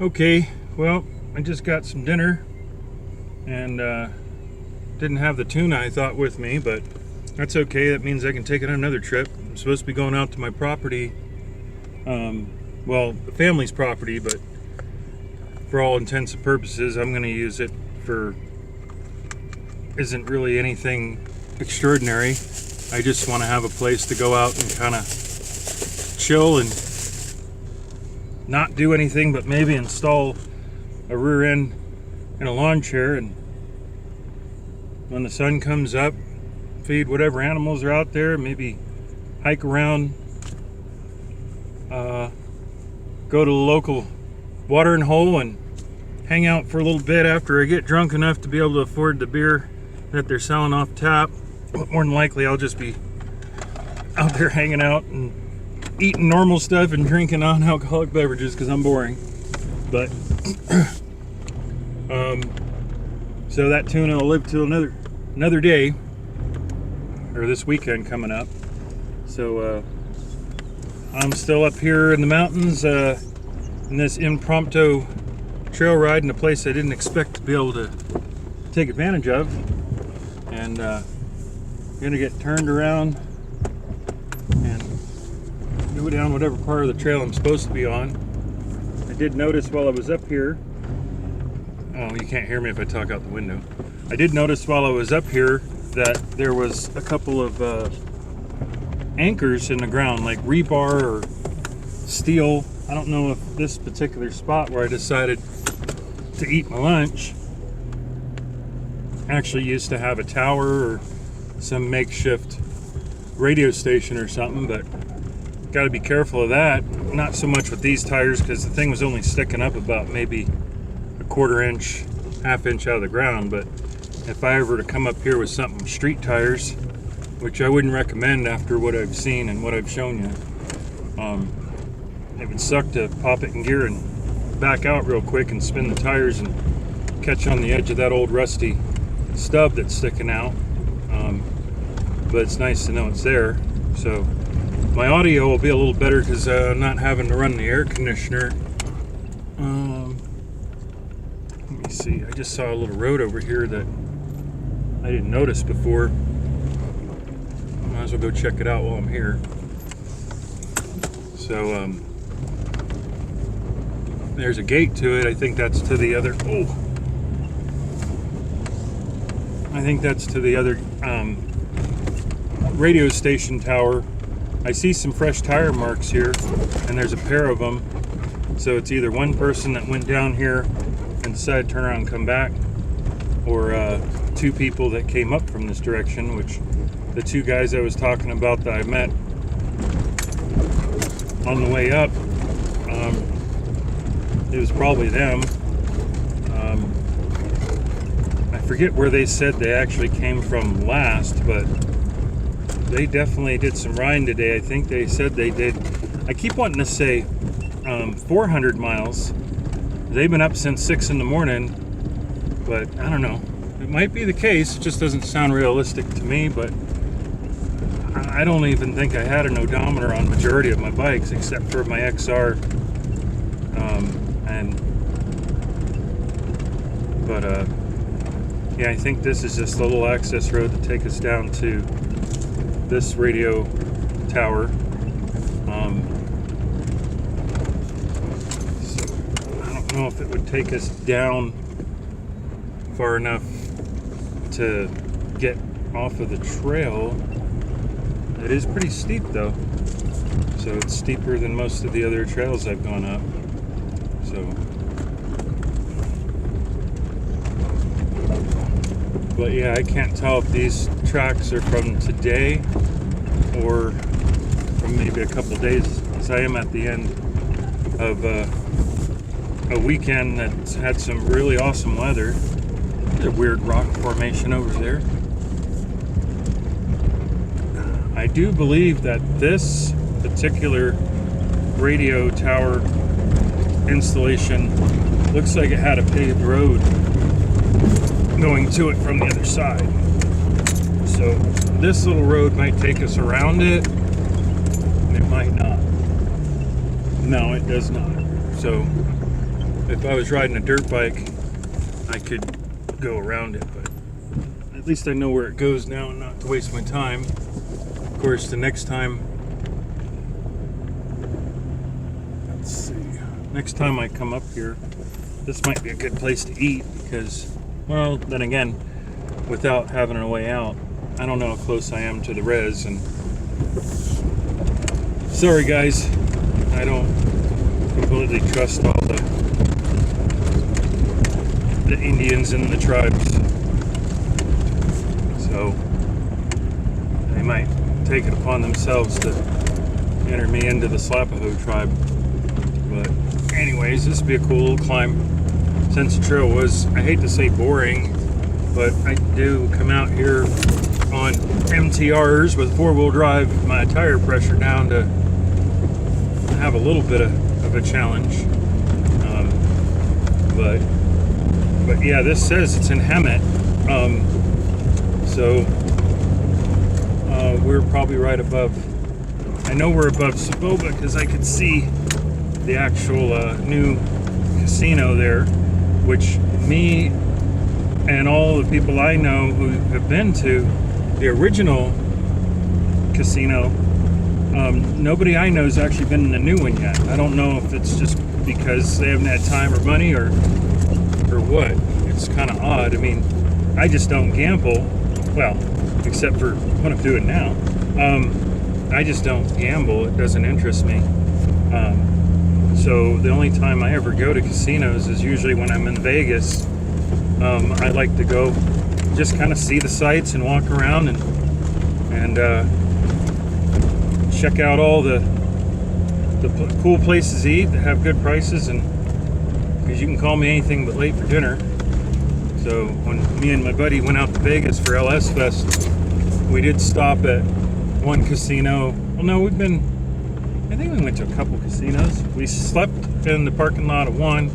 Okay, well, I just got some dinner and didn't have the tuna I thought with me, but that's okay. That means I can take it on another trip. I'm supposed to be going out to my property, well, the family's property, but for all intents and purposes, I'm going to use it for, isn't really anything extraordinary. I just want to have a place to go out and kind of chill and not do anything but maybe install a rear end and a lawn chair, and when the sun comes up, feed whatever animals are out there, maybe hike around, go to the local watering hole and hang out for a little bit after I get drunk enough to be able to afford the beer that they're selling off tap. But more than likely I'll just be out there hanging out and eating normal stuff and drinking non-alcoholic beverages because I'm boring. But so that tuna will live till another day, or this weekend coming up. So I'm still up here in the mountains in this impromptu trail ride in a place I didn't expect to be able to take advantage of, and gonna get turned around and go down whatever part of the trail I'm supposed to be on. I did notice while I was up here, oh, you can't hear me if I talk out the window. I did notice while I was up here that there was a couple of anchors in the ground, like rebar or steel. I don't know if this particular spot where I decided to eat my lunch actually used to have a tower or some makeshift radio station or something, but got to be careful of that. Not so much with these tires, because the thing was only sticking up about maybe a quarter inch, half inch out of the ground. But if I ever to come up here with something street tires, which I wouldn't recommend after what I've seen and what I've shown you, it would suck to pop it in gear and back out real quick and spin the tires and catch on the edge of that old rusty stub that's sticking out. But it's nice to know it's there. So my audio will be a little better because I'm not having to run the air conditioner. Let me see, I just saw a little road over here that I didn't notice before. Might as well go check it out while I'm here. So there's a gate to it. I think that's to the other, I think that's to the other radio station tower. I see some fresh tire marks here, and there's a pair of them. So it's either one person that went down here and decided to turn around and come back, or two people that came up from this direction, which the two guys I was talking about that I met on the way up, it was probably them. I forget where they said they actually came from last, but they definitely did some riding today. I think they said they did, I keep wanting to say 400 miles. They've been up since 6 in the morning, but I don't know. It might be the case. It just doesn't sound realistic to me, but I don't even think I had an odometer on majority of my bikes except for my XR. Yeah, I think this is just a little access road to take us down to this radio tower. So I don't know if it would take us down far enough to get off of the trail. It is pretty steep though, so it's steeper than most of the other trails I've gone up. So, but yeah, I can't tell if these tracks are from today or from maybe a couple days, because I am at the end of a weekend that's had some really awesome weather. There's a weird rock formation over there. I do believe that this particular radio tower installation looks like it had a paved road going to it from the other side. So this little road might take us around it, and it might not. No, it does not. So If I was riding a dirt bike, I could go around it, but at least I know where it goes now and not to waste my time. Of course, the next time, let's see, next time I come up here, this might be a good place to eat because, well, then again, without having a way out, I don't know how close I am to the res, and sorry guys, I don't completely trust all the Indians and the tribes, so they might take it upon themselves to enter me into the Slapaho tribe. But anyways, this would be a cool little climb. Since the trail was, I hate to say boring, but I do come out here on MTRs with 4-wheel drive, my tire pressure down to have a little bit of a challenge. But yeah, this says it's in Hemet, so we're probably right above. I know we're above Saboba because I could see the actual new casino there, which me and all the people I know who have been to the original casino, nobody I know has actually been in the new one yet. I don't know if it's just because they haven't had time or money or what. It's kind of odd. I mean, I just don't gamble. Well, except for what I'm doing now. I just don't gamble. It doesn't interest me. So the only time I ever go to casinos is usually when I'm in Vegas. I like to go just kind of see the sights and walk around and check out all the cool places to eat that have good prices, and because you can call me anything but late for dinner. So when me and my buddy went out to Vegas for LS Fest, we did stop at one casino. Well, no, I think we went to a couple casinos. We slept in the parking lot of one,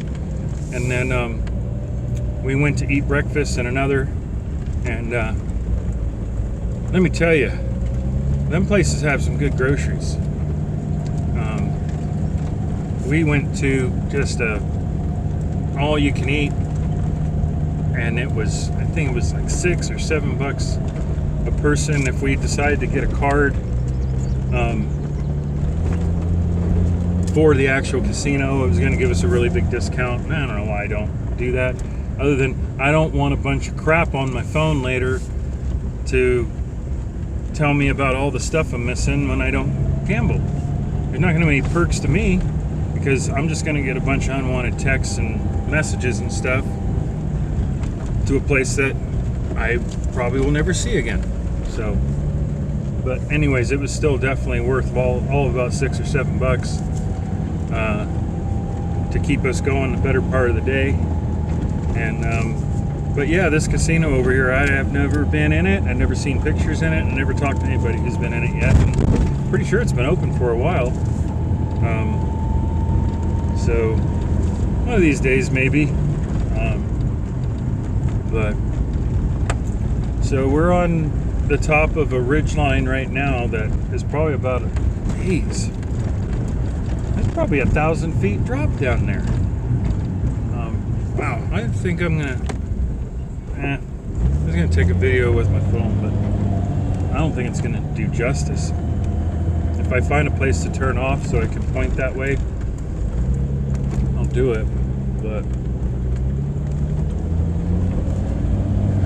and then we went to eat breakfast in another. And let me tell you, them places have some good groceries. We went to just a all you can eat, and it was, I think it was like $6 or $7 a person. If we decided to get a card for the actual casino, it was going to give us a really big discount. I don't know why I don't do that, other than I don't want a bunch of crap on my phone later to tell me about all the stuff I'm missing when I don't gamble. There's not going to be any perks to me, because I'm just going to get a bunch of unwanted texts and messages and stuff to a place that I probably will never see again. So, but anyways, it was still definitely worth all about $6 or $7 to keep us going the better part of the day. And but yeah, this casino over here, I have never been in it. I've never seen pictures in it, and never talked to anybody who's been in it yet. And pretty sure it's been open for a while. So one of these days, maybe. But so we're on the top of a ridge line right now that is probably about geez, that's probably 1,000 feet drop down there. Wow, I think I'm gonna I was gonna take a video with my phone, but I don't think it's gonna do justice. If I find a place to turn off so I can point that way, I'll do it. But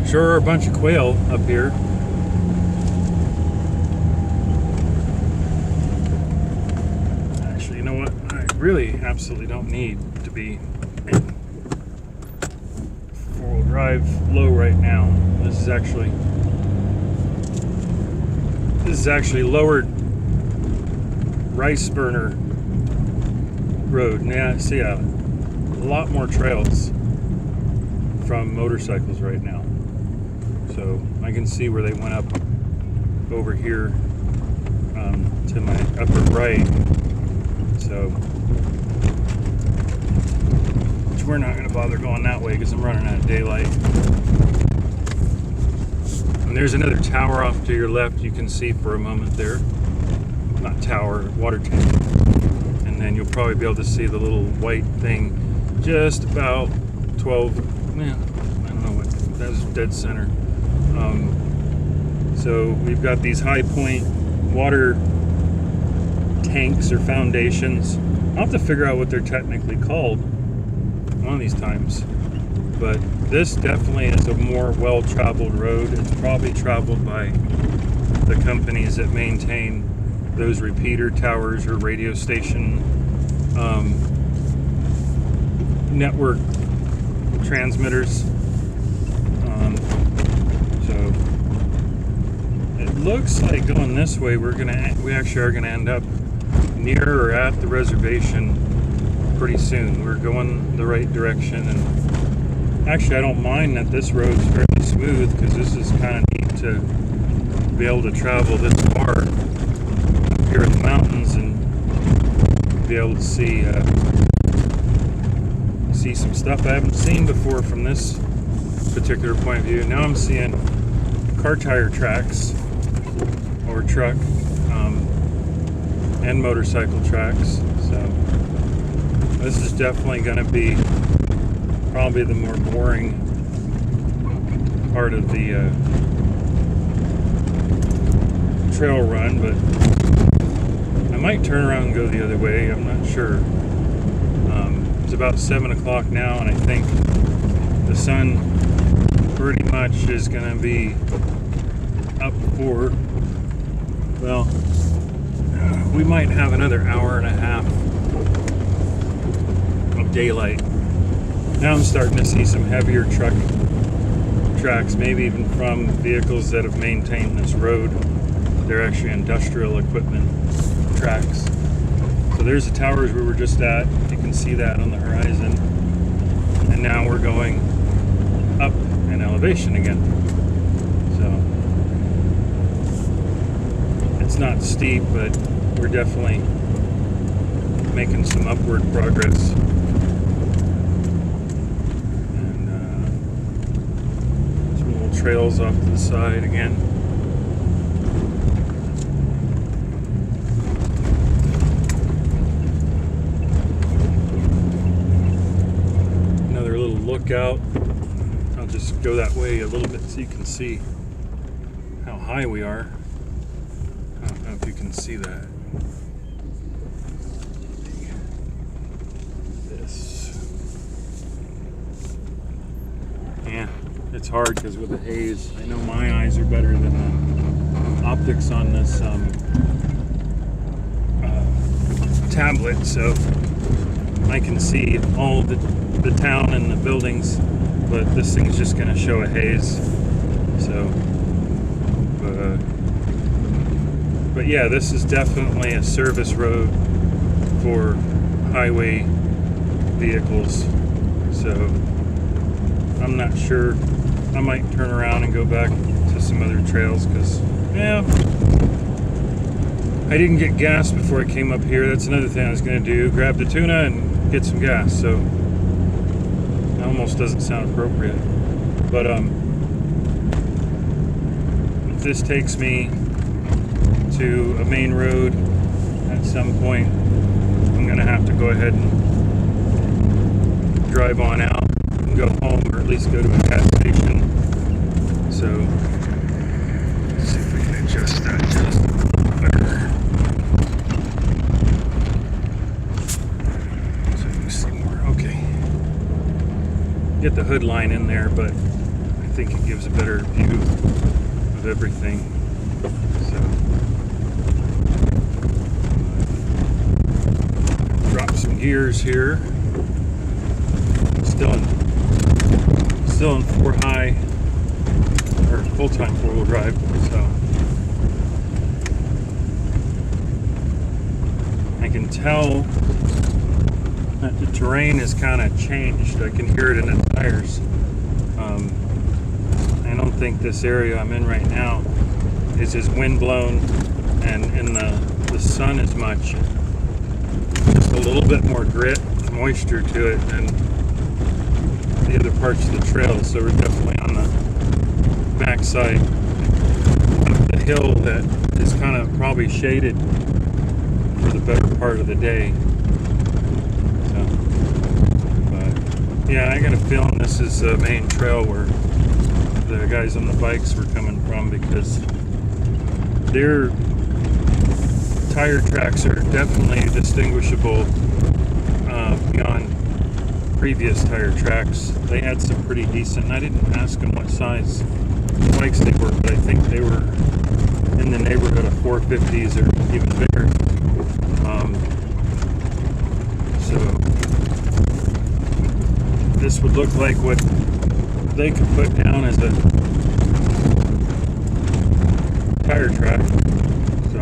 sure are a bunch of quail up here. Actually, you know what? I really absolutely don't need to be in four-wheel drive low right now. This is actually lowered rice burner road. Yeah, see a lot more trails from motorcycles right now. So I can see where they went up over here to my upper right. So, which we're not going to bother going that way because I'm running out of daylight. And there's another tower off to your left you can see for a moment there. Not tower, water tank. And then you'll probably be able to see the little white thing just about 12, yeah, I don't know what, that's dead center. So we've got these high point water tanks or foundations. I'll have to figure out what they're technically called one of these times. But this definitely is a more well-traveled road. It's probably traveled by the companies that maintain those repeater towers or radio station network transmitters. So it looks like going this way, we actually are gonna end up near or at the reservation pretty soon. We're going the right direction, and actually I don't mind that this road's fairly smooth, because this is kind of neat to be able to travel this far up here in the mountains and be able to see some stuff I haven't seen before from this particular point of view. Now I'm seeing car tire tracks or truck and motorcycle tracks. So this is definitely going to be probably the more boring part of the trail run, but I might turn around and go the other way. I'm not sure. It's about 7 o'clock now, and I think the sun pretty much is going to be up for, well, we might have another hour and a half of daylight. Now I'm starting to see some heavier truck tracks, maybe even from vehicles that have maintained this road. They're actually industrial equipment tracks. So there's the towers we were just at. You can see that on the horizon. And now we're going up in elevation again. So it's not steep, but we're definitely making some upward progress. And some little trails off to the side again. Another little lookout. I'll just go that way a little bit so you can see how high we are. I don't know if you can see that. Yeah, it's hard because with the haze, I know my eyes are better than the optics on this tablet, so I can see all the town and the buildings, but this thing's just going to show a haze. So, but yeah, this is definitely a service road for highway vehicles. So I'm not sure. I might turn around and go back to some other trails because, yeah, I didn't get gas before I came up here. That's another thing I was going to do. Grab the tuna and get some gas. So it almost doesn't sound appropriate. But if this takes me to a main road at some point, I'm going to have to go ahead and drive on out and go home, or at least go to a gas station. So let's see if we can adjust that just a little better. So you can see more. Okay. Get the hood line in there, but I think it gives a better view of everything. So drop some gears here. Still in 4-high or full-time 4-wheel drive, so I can tell that the terrain has kind of changed. I can hear it in the tires. I don't think this area I'm in right now is as windblown and in the sun as much. Just a little bit more grit, moisture to it than the other parts of the trail. So we're definitely on the backside of the hill that is kind of probably shaded for the better part of the day. So, but Yeah, I got a feeling this is the main trail where the guys on the bikes were coming from, because their tire tracks are definitely distinguishable beyond previous tire tracks. They had some pretty decent, and I didn't ask them what size bikes they were, but I think they were in the neighborhood of 450s or even bigger. So this would look like what they could put down as a tire track. So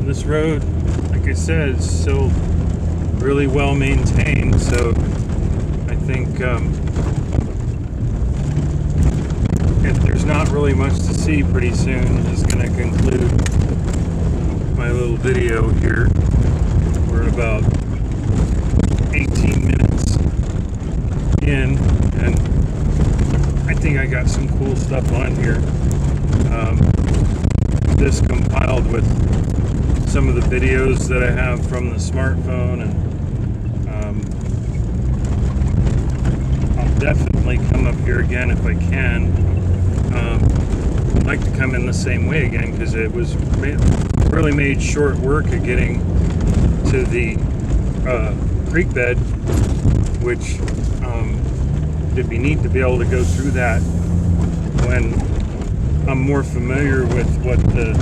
this road, like I said, is still really well maintained, so I think if there's not really much to see pretty soon, I'm just going to conclude my little video here. We're about 18 minutes in, and I think I got some cool stuff on here. This compiled with some of the videos that I have from the smartphone, and I'll definitely come up here again if I can. I'd like to come in the same way again, because it was really made short work of getting to the creek bed, which it'd be neat to be able to go through that when I'm more familiar with what the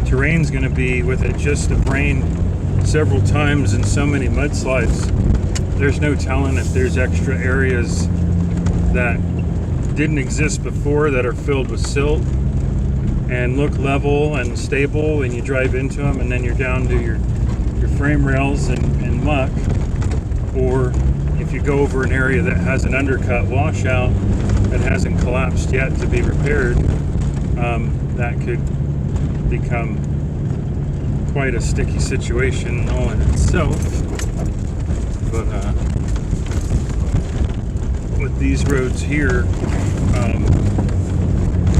terrain's going to be, with it just have rained several times and so many mudslides. There's no telling if there's extra areas that didn't exist before that are filled with silt and look level and stable, and you drive into them and then you're down to your frame rails and muck. Or if you go over an area that has an undercut washout that hasn't collapsed yet to be repaired, that could become quite a sticky situation all in itself. But with these roads here,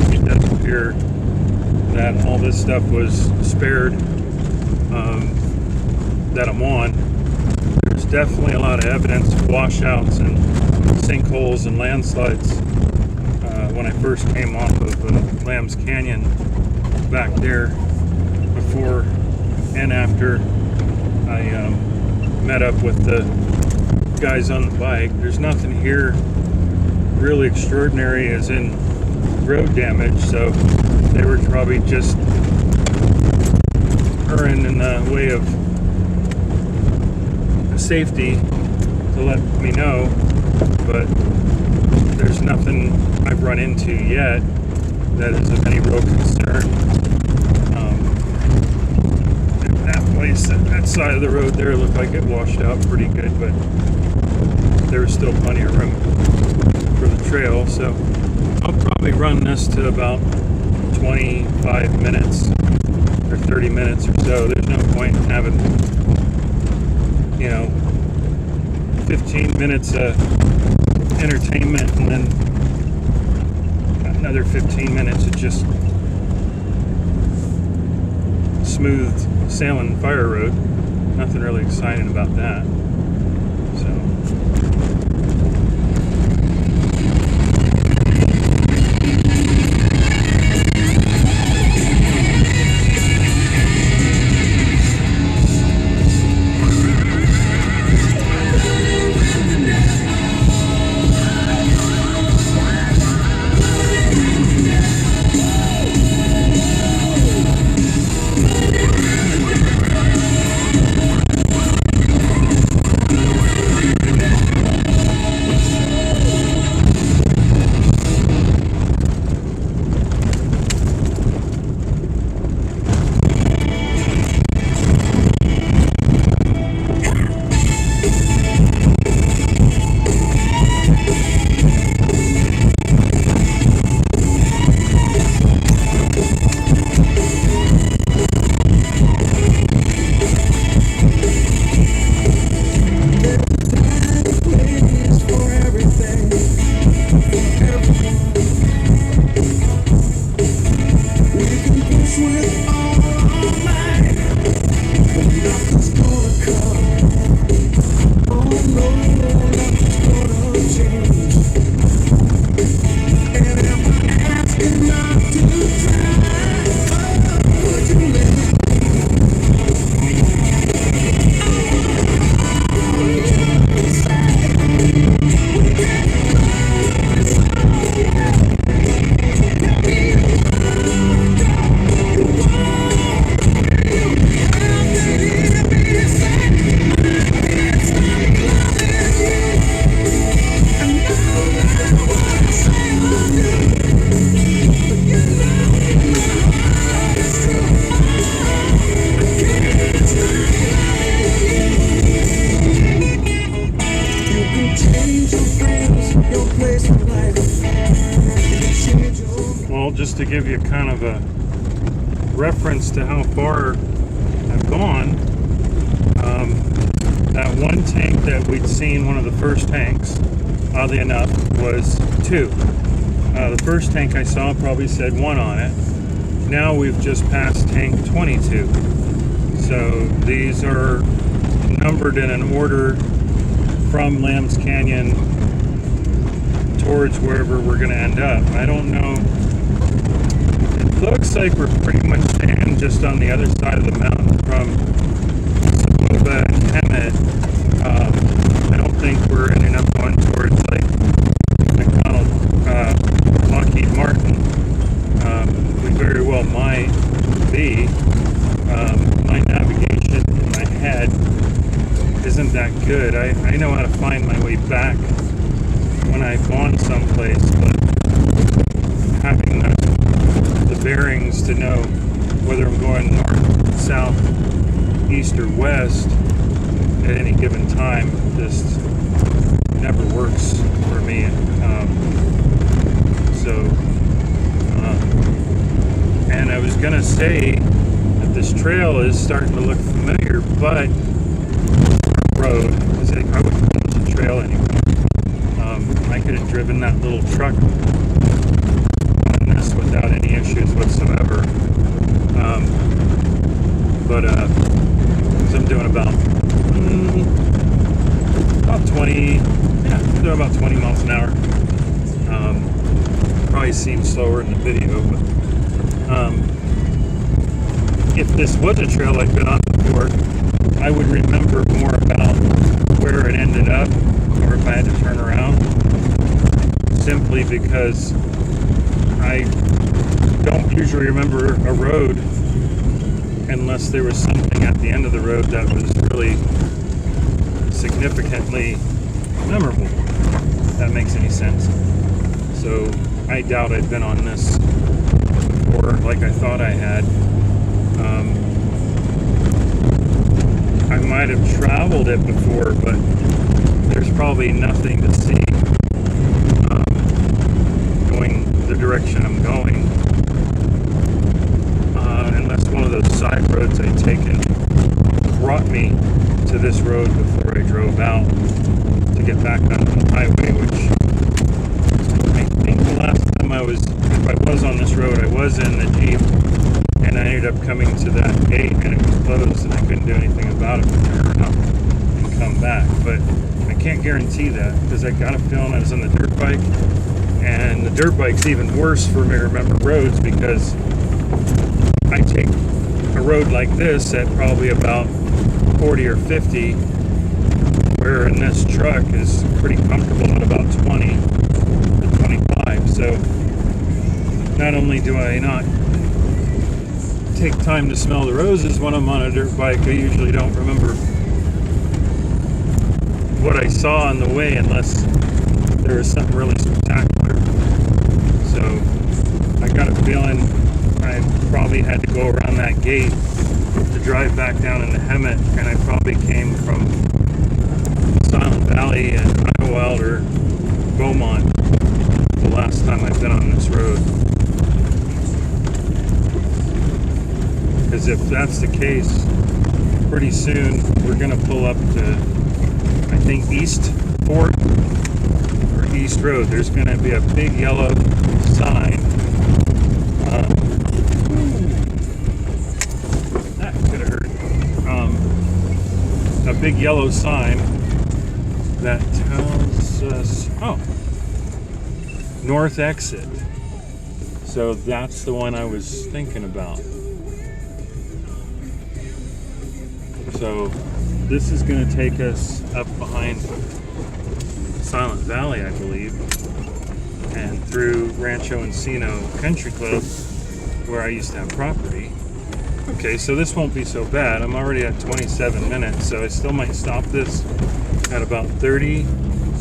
it does appear that all this stuff was spared that I'm on. There's definitely a lot of evidence of washouts and sinkholes and landslides when I first came off of Lambs Canyon back there, before and after I met up with the guys on the bike. There's nothing here really extraordinary, as in road damage, so they were probably just erring in the way of safety to let me know, but there's nothing I've run into yet that is of any real concern. That place, that side of the road there looked like it washed out pretty good, but there was still plenty of room for the trail, so I'll probably run this to about 25 minutes or 30 minutes or so. There's no point in having, 15 minutes of entertainment and then another 15 minutes of just smooth sailing fire road. Nothing really exciting about that. Well, just to give you kind of a reference to how far I've gone, that one tank that we'd seen, one of the first tanks, oddly enough, was 2. The first tank I saw probably said 1 on it. Now we've just passed tank 22. So these are numbered in an order from Lambs Canyon towards wherever we're going to end up. I don't know. It looks like we're pretty much staying just on the other side of the mountain from Saluda and Hemet. I don't think we're ending up going towards like McDonald, Lockheed Martin. We very well might be. My navigation in my head isn't that good. I know how to find my way back when I've gone someplace, but having the bearings to know whether I'm going north, south, east, or west at any given time just never works for me. And I was gonna say that this trail is starting to look familiar, but road, because I wouldn't call it a trail anymore. I could have driven that little truck on this without any issues whatsoever. So I'm doing about 20, I'm doing about 20 miles an hour. Probably seems slower in the video, but if this was a trail I'd been on before, I would remember more about where it ended up, or if I had to turn around, simply because I don't usually remember a road unless there was something at the end of the road that was really significantly memorable. If that makes any sense. So I doubt I'd been on this before like I thought I had. I might have traveled it before, but there's probably nothing to see going the direction I'm going, unless one of those side roads I'd taken brought me to this road before I drove out to get back on the highway, which I think the last time if I was on this road, I was in the Jeep, and I ended up coming to that gate and it was closed and I couldn't do anything about it but turn up and come back. But I can't guarantee that because I got a feeling I was on the dirt bike, and the dirt bike's even worse for me to remember roads because I take a road like this at probably about 40 or 50, where in this truck is pretty comfortable at about 20 to 25. So not only do I not take time to smell the roses when I'm on a dirt bike, I usually don't remember what I saw on the way unless there was something really spectacular. So I got a feeling I probably had to go around that gate to drive back down into Hemet, and I probably came from Silent Valley and Idlewild or Beaumont the last time I've been on this road. Because if that's the case, pretty soon we're going to pull up to, I think, East Fort or East Road. There's going to be a big yellow sign. That could have hurt. A big yellow sign that tells us, north exit. So that's the one I was thinking about. So this is going to take us up behind Silent Valley, I believe, and through Rancho Encino Country Club, where I used to have property. Okay, so this won't be so bad. I'm already at 27 minutes, so I still might stop this at about 30,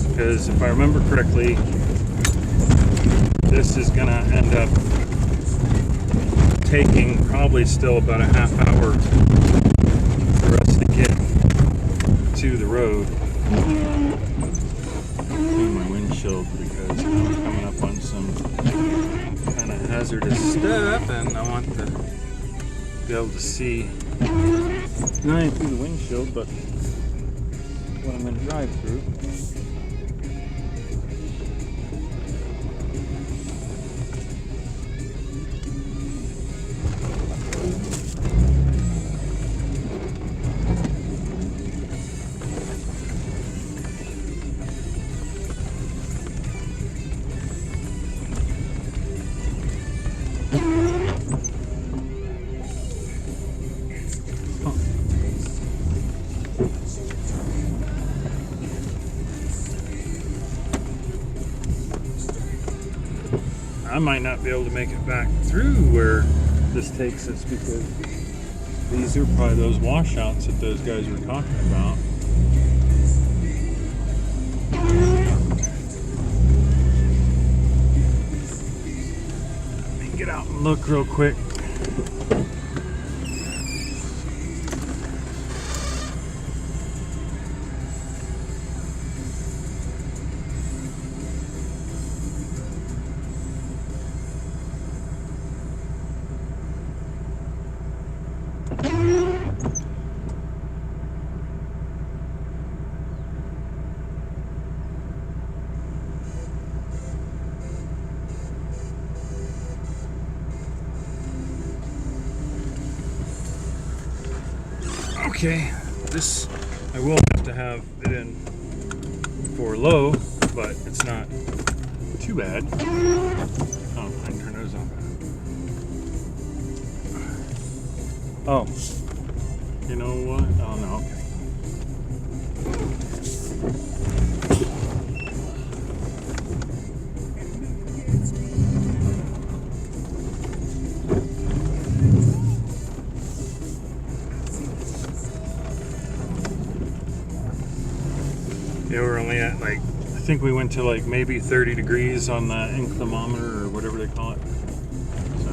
because if I remember correctly, this is going to end up taking probably still about a half hour for us to get to the road. Clean my windshield because I'm coming up on some kind of hazardous stuff and I want to be able to see not only through the windshield but what I'm going to drive through. I might not be able to make it back through where this takes us because these are probably those washouts that those guys were talking about. Let me get out and look real quick. Okay, this I will have to have it in for low, but it's not too bad. Oh, I can turn those off. Oh, you know what? Oh no, okay. think we went to like maybe 30 degrees on the inclinometer or whatever they call it. So.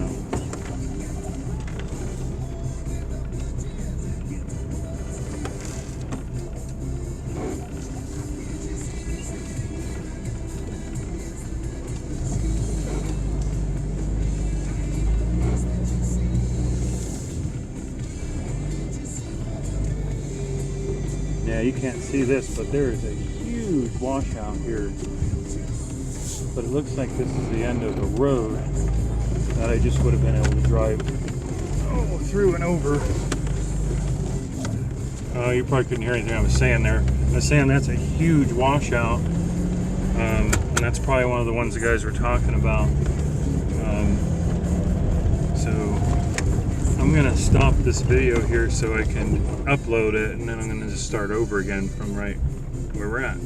Yeah, you can't see this, but there is a huge washout here. But it looks like this is the end of a road that I just would have been able to drive through and over. You probably couldn't hear anything I was saying there. I was saying that's a huge washout, and that's probably one of the ones the guys were talking about. So I'm gonna stop this video here so I can upload it, and then I'm gonna just start over again from right where we're at.